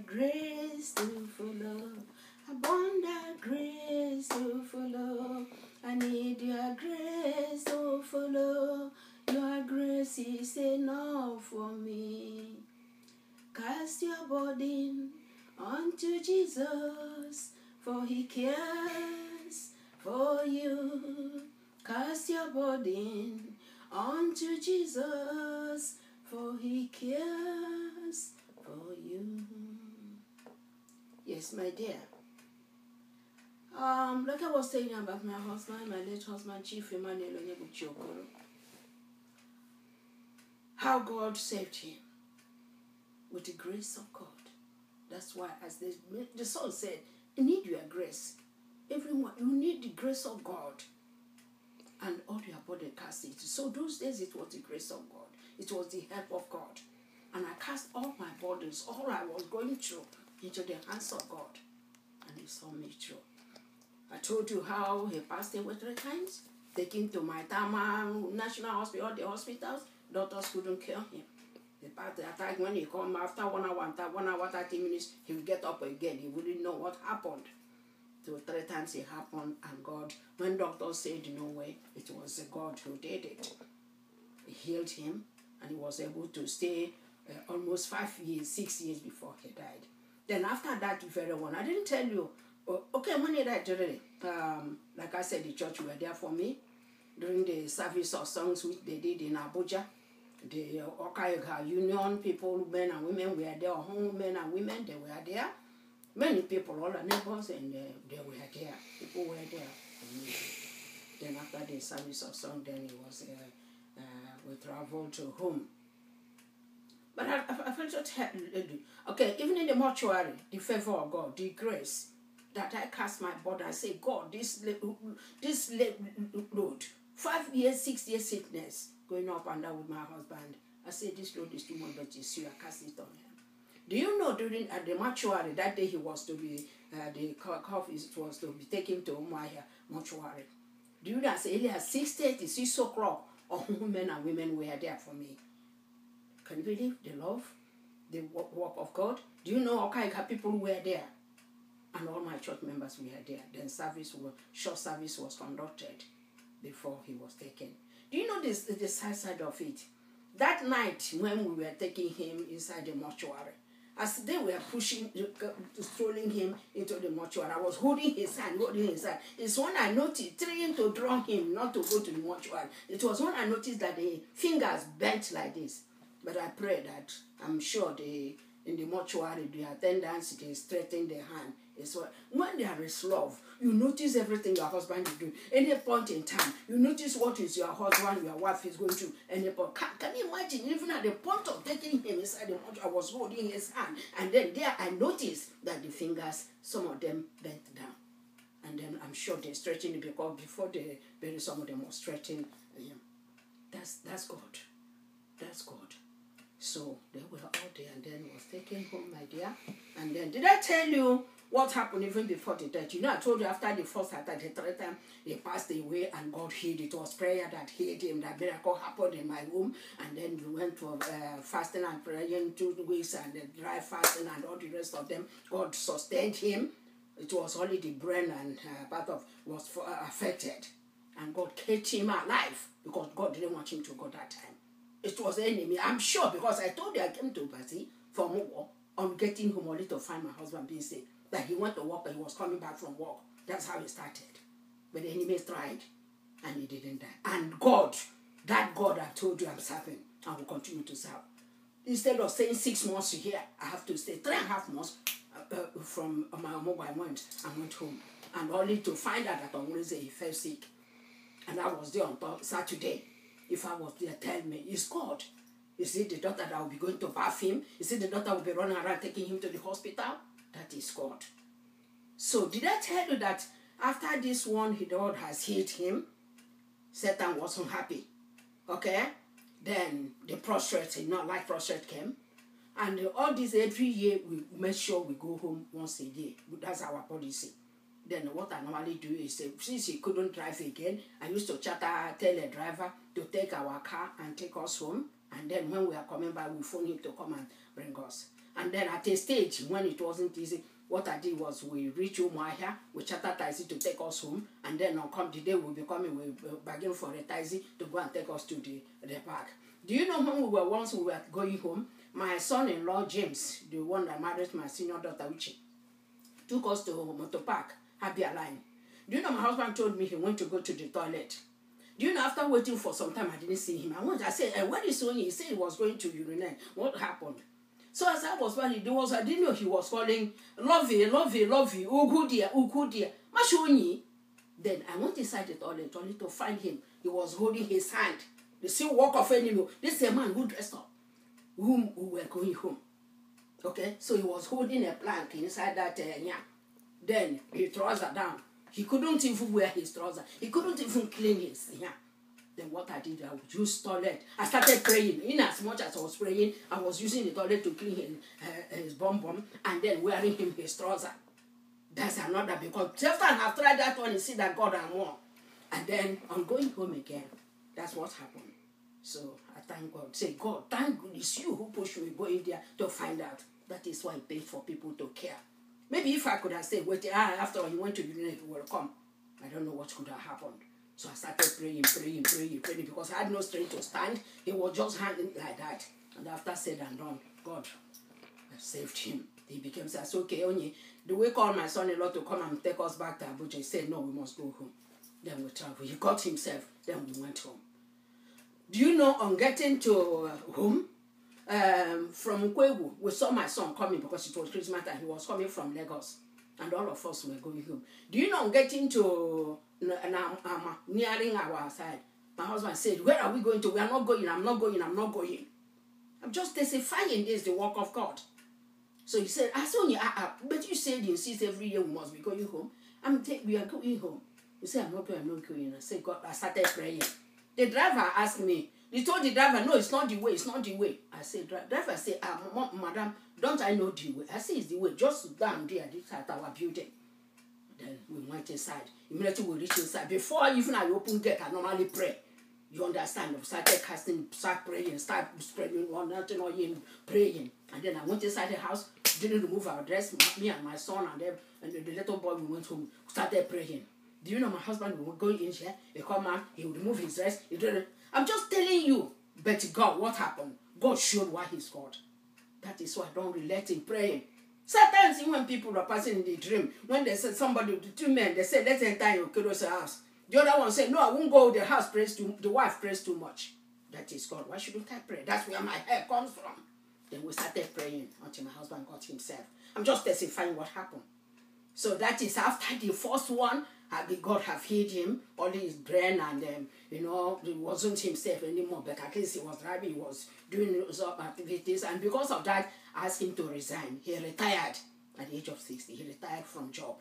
grace to follow. Abundant grace to follow. I need your grace to follow. Your grace is enough for me. Cast your burden unto Jesus, for he cares for you. Cast your burden unto Jesus, for he cares for you. Yes, my dear. Like I was saying about my husband, my late husband, Chief Emmanuel Onyebuchiokoro, how God saved him with the grace of God. That's why, as the song said, you need your grace. Everyone, you need the grace of God. And all your body cast it. So those days it was the grace of God. It was the help of God. And I cast all my burdens, all I was going through, into the hands of God. And he saw me through. I told you how he passed away 3 times. Taken to my Tama National Hospital, the hospitals, doctors couldn't kill him. The part the attack, when he come after 1 hour, 30 minutes, he would get up again. He wouldn't know what happened. So 3 times it happened, and God, when doctors said no way, it was God who did it. He healed him, and he was able to stay almost 5 years, 6 years before he died. Then after that very one, I didn't tell you. Okay, when he died, like I said, the church were there for me during the service of songs which they did in Abuja. The Okayega Union people, men and women were there, home men and women, they were there. Many people, all our neighbors, and they were there. People were there. Then after the service of song, then it was, we traveled to home. But I felt so okay, even in the mortuary, the favor of God, the grace, that I cast my body, I say, God, this load, 5 years, 6 years sickness, going up and down with my husband. I said, this load is too much, but it's you, I cast it on him. Do you know during at the mortuary, that day he was to be, the coffee was to be taken to Umuahia mortuary. Do you know as early as 6:30, 6 o'clock, all men and women were there for me. Can you believe the love, the work of God? Do you know Okaika people were there? And all my church members were there. Then short service was conducted before he was taken. Do you know this, the side of it? That night when we were taking him inside the mortuary, as they were strolling him into the mortuary, I was holding his hand. It's when I noticed, trying to draw him not to go to the mortuary. It was when I noticed that the fingers bent like this. But I pray that, I'm sure in the mortuary, the attendants, they straighten their hand. It's when there is love, you notice everything your husband is doing. Any point in time, you notice what is your husband, your wife is going through. Any point. Can you imagine, even at the point of taking him inside the mortuary, I was holding his hand. And then there I noticed that the fingers, some of them bent down. And then I'm sure they stretching it because before they bury, some of them were stretching. That's God. That's God. So they were all there, and then was taken home, my dear. And then, did I tell you what happened even before the death? You know, I told you after the first attack, the 3rd time, he passed away and God healed. It was prayer that healed him. That miracle happened in my home. And then we went to fasting and praying 2 weeks and dry fasting and all the rest of them. God sustained him. It was only the brain and part of was affected. And God kept him alive because God didn't want him to go that time. It was the enemy, I'm sure, because I told you I came to Basi from work on getting home only to find my husband being sick. That he went to work, but he was coming back from work. That's how it started. But the enemy tried, and he didn't die. And God, that God I told you I'm serving, I will continue to serve. Instead of staying 6 months here, I have to stay 3.5 months from my mobile. I went home. And only to find out that on Wednesday he fell sick. And I was there on Saturday. If I was there, tell me, it's God. Is it the doctor that will be going to bath him? Is it the doctor will be running around taking him to the hospital? That is God. So did I tell you that after this one, the Lord has healed him? Satan wasn't happy. Okay? Then the prostrate, not like prostrate came. And all this every year, we make sure we go home once a year. That's our policy. Then what I normally do is, since he couldn't drive again, I used to tell a driver to take our car and take us home. And then when we are coming back, we phone him to come and bring us. And then at a stage when it wasn't easy, what I did was we reached Umuahia, we chartered taxi to take us home, and then on come the day we'll be coming, we bargain for a taxi to go and take us to the park. Do you know when once we were going home, my son-in-law James, the one that married my senior daughter Uchi, took us to Motor Park, Habia Line. Do you know my husband told me he went to go to the toilet? Do you know after waiting for some time I didn't see him? I said, what is going? He said he was going to urinate. What happened? So as I was running, I didn't know he was calling, lovey, lovey, lovey, ugudia, ugudia, mashoni. Then I went inside the toilet only to find him. He was holding his hand. The same walk of enemy. This is a man who dressed up, whom we were going home. Okay, so he was holding a plank inside that Then he trouser down. He couldn't even wear his trouser. He couldn't even clean his Then what I did, I would use toilet. I started praying. In as much as I was praying, I was using the toilet to clean his bum and then wearing him his trouser. That's another, because after I have tried that one, you see that God and more. And then I'm going home again. That's what happened. So I thank God. Say, God, thank God it's you who pushed me going there to find out. That is why I paid for people to care. Maybe if I could have said, wait, after you went to urinate, you will come. I don't know what could have happened. So I started praying, because I had no strength to stand. He was just hanging like that. And after said and done, God saved him. He became, says, okay, only the way called my son-in-law to come and take us back to Abuja. He said, no, we must go home. Then we traveled. He got himself. Then we went home. Do you know, on getting to home, from Nkwewu, we saw my son coming because it was Christmas and he was coming from Lagos. And all of us were going home. Do you know, on getting to nearing our side, my husband said, where are we going to? We are not going, I'm not going, I'm not going. I'm just testifying this, the work of God. So he said, but you said you insist every year we must be going home. We are going home. He said, I'm not going. I said, God, I started praying. The driver asked me, he told the driver, no, it's not the way, it's not the way. I said, driver said, madam, don't I know the way? I said, it's the way, just down there, this at our building. Then we went inside. Immediately we reached inside. Before even I open gate, I normally pray. You understand? I started casting, start praying, start spreading one, nothing, praying. And then I went inside the house, didn't remove our dress, me and my son and them, and the little boy, we went home, started praying. Do you know my husband would go in here, he come out, he would remove his dress, he didn't. I'm just telling you, but God, what happened? God showed why he's God. That is why I don't relate in praying. Sometimes when people are passing in the dream, when they said somebody, the two men, they said, let's enter your kiddo's house. The other one said, no, I won't go, the house prays too, the wife prays too much. That is God. Why shouldn't I pray? That's where my hair comes from. Then we started praying until my husband got himself. I'm just testifying what happened. So that is after the first one, God have healed him, all his brain, and it wasn't himself anymore, but at least he was driving, he was doing some activities, and because of that, I asked him to resign. He retired at the age of 60. He retired from job.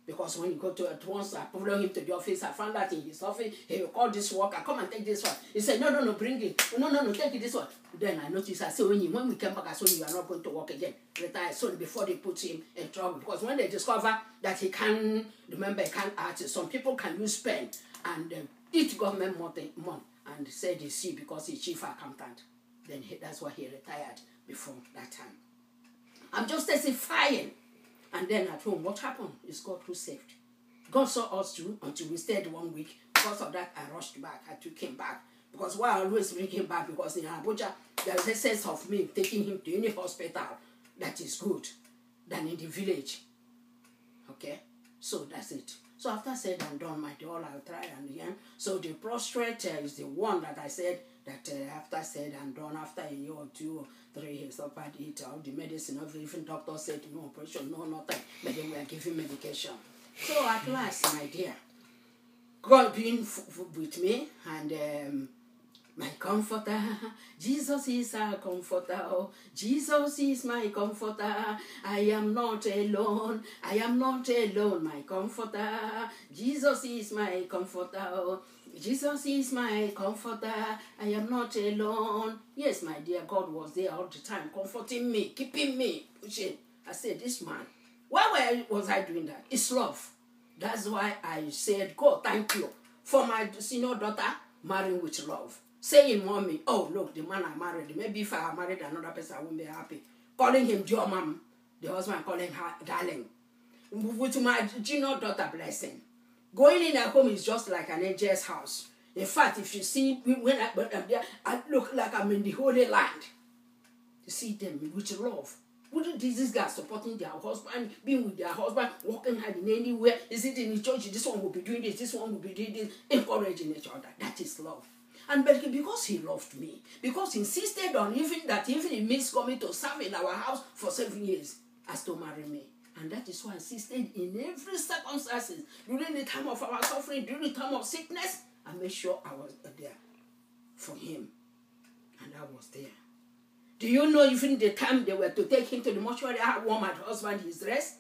Because when you go to once I follow him to the office, I found that in his office, he will call this worker, come and take this one. He said, no, bring it. No, take this one. Then I noticed, I said, when we came back, I said, you are not going to work again. Retire. So before they put him in trouble. Because when they discover that he can't, remember, he can't act, some people can use pen and eat government money and say they see because he's chief accountant. Then that's why he retired before that time. I'm just testifying. And then at home, what happened? It's God who saved. God saw us through until we stayed 1 week. Because of that, I rushed back. I took him back. Because why I always bring him back? Because in Abuja, there is a sense of me taking him to any hospital that is good than in the village. Okay? So that's it. So after said and done, my dear, I'll try and again. So the prostrate is the one that I said that after said and done, after a year or 2 or 3 years, up at it, all the medicine, even doctor said no operation, no nothing, but then we are giving medication. So at last, my dear, God being with me and my comforter, Jesus is our comforter, oh, Jesus is my comforter, I am not alone, my comforter, Jesus is my comforter, oh, Jesus is my comforter, I am not alone. Yes, my dear, God was there all the time, comforting me, keeping me, pushing. I said, this man, why was I doing that? It's love. That's why I said, God, thank you for my senior daughter marrying with love. Saying, mommy, oh, look, the man I married, maybe if I had married another person, I wouldn't be happy. calling him dear mom. The husband calling her darling. With my junior daughter blessing. Going in at home is just like an angel's house. In fact, if you see when I'm there, I look like I'm in the Holy Land. You see them with love. Wouldn't these guys supporting their husband, being with their husband, walking hard in anywhere? Is it in the church? This one will be doing this one will be doing this, encouraging each other. That is love. And because he loved me, because he insisted on even he means coming to serve in our house for 7 years, as to marry me. And that is why I insisted in every circumstances, during the time of our suffering, during the time of sickness, I made sure I was there for him. And I was there. Do you know even the time they were to take him to the mortuary, I warned my husband his dress?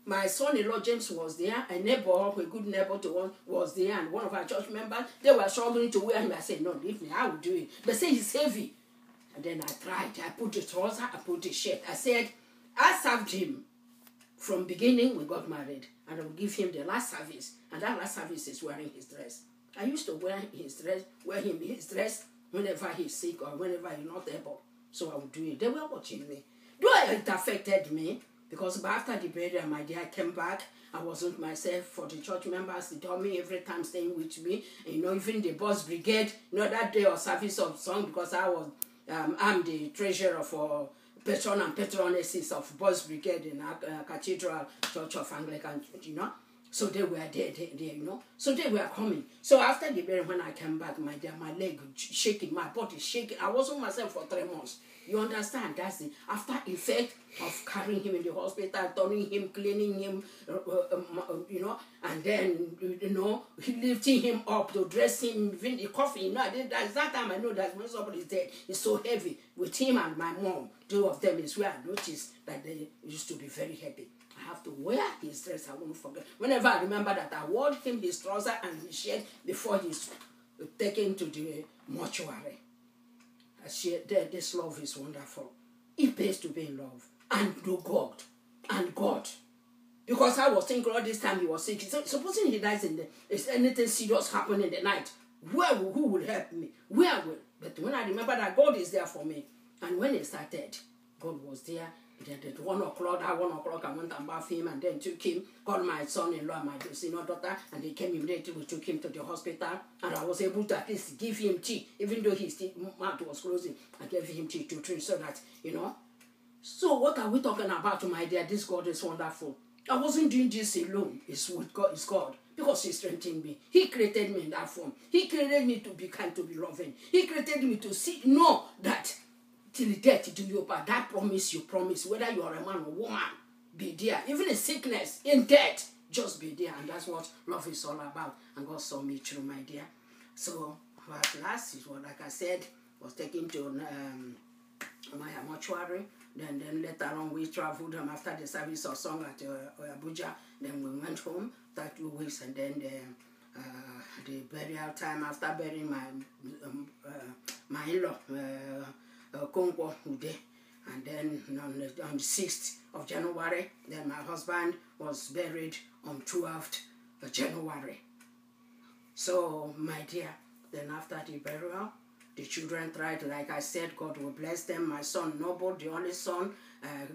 My son-in-law James was there, a neighbor, a good neighbor to one, was there, and one of our church members, they were struggling to wear him. I said, no, leave me, I will do it. They say he's heavy. And then I tried. I put the trouser, I put the shirt. I said, I served him. From beginning, we got married, and I would give him the last service, and that last service is wearing his dress. I used to wear him his dress whenever he's sick or whenever he's not able. So I would do it. They were watching me. It affected me, because after the burial, my dear, I came back. I wasn't myself. For the church members, they told me every time staying with me. And, even the boss brigade, that day of service of song, because I'm the treasurer for patron and patronesses of Boys Brigade in Cathedral Church of Anglican, So they were there, So they were coming. So after the burial, when I came back, my dear, my leg shaking, my body shaking. I wasn't myself for 3 months. You understand? That's the after effect of carrying him in the hospital, turning him, cleaning him, and then, lifting him up to dress him, even the coffee. That's that time I know that when somebody is dead, it's so heavy. With him and my mom, 2 of them is where I noticed that they used to be very heavy. I have to wear his dress, I won't forget. Whenever I remember that, I wore him his trouser and his shirt before he's taken to the mortuary. This love is wonderful. It pays to be in love and do God. And God. Because I was thinking all this time he was sick. So, supposing he dies is anything serious happen in the night, who will help me? Where will? But when I remember that God is there for me, and when it started, God was there. Then at 1 o'clock, I went and bathed him and then took him, called my son-in-law, my senior daughter, and they came immediately. We took him to the hospital, and I was able to at least give him tea, even though his mouth was closing. I gave him tea to drink so that, So what are we talking about, my dear? This God is wonderful. I wasn't doing this alone. It's with God. It's God. Because He strengthened me. He created me in that form. He created me to be kind, to be loving. He created me to know that till death do you part. That promise you promise, whether you are a man or woman, be there. Even in sickness, in death, just be there. And that's what love is all about. And God saw me through, my dear. So at last, it was like I said, was taken to my mortuary. Then later on we traveled after the service of song at Abuja. Then we went home after 2 weeks, and then the burial time after burying my in-law. Congo Ude, and then on the 6th of January, then my husband was buried on 12th of January. So, my dear, then after the burial, the children tried, like I said, God will bless them. My son, Noble, the only son,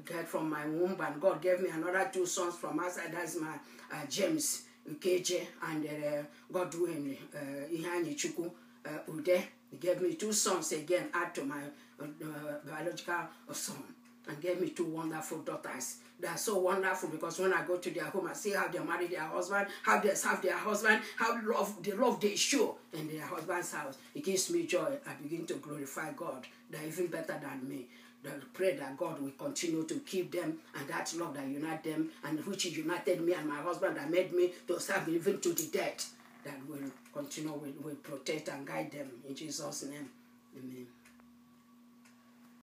got from my womb, and God gave me another 2 sons from outside. That's my James Ukeje and Godwin Ihani Chuku Ude. He gave me 2 sons again, add to my biological son, and gave me 2 wonderful daughters. They are so wonderful because when I go to their home, I see how they marry their husband, how they serve their husband, how the love they show in their husband's house. It gives me joy. I begin to glorify God. They're even better than me. I pray that God will continue to keep them, and that love that unites them, and which united me and my husband, that made me to serve even to the death, that will continue, will protect and guide them. In Jesus' name, amen.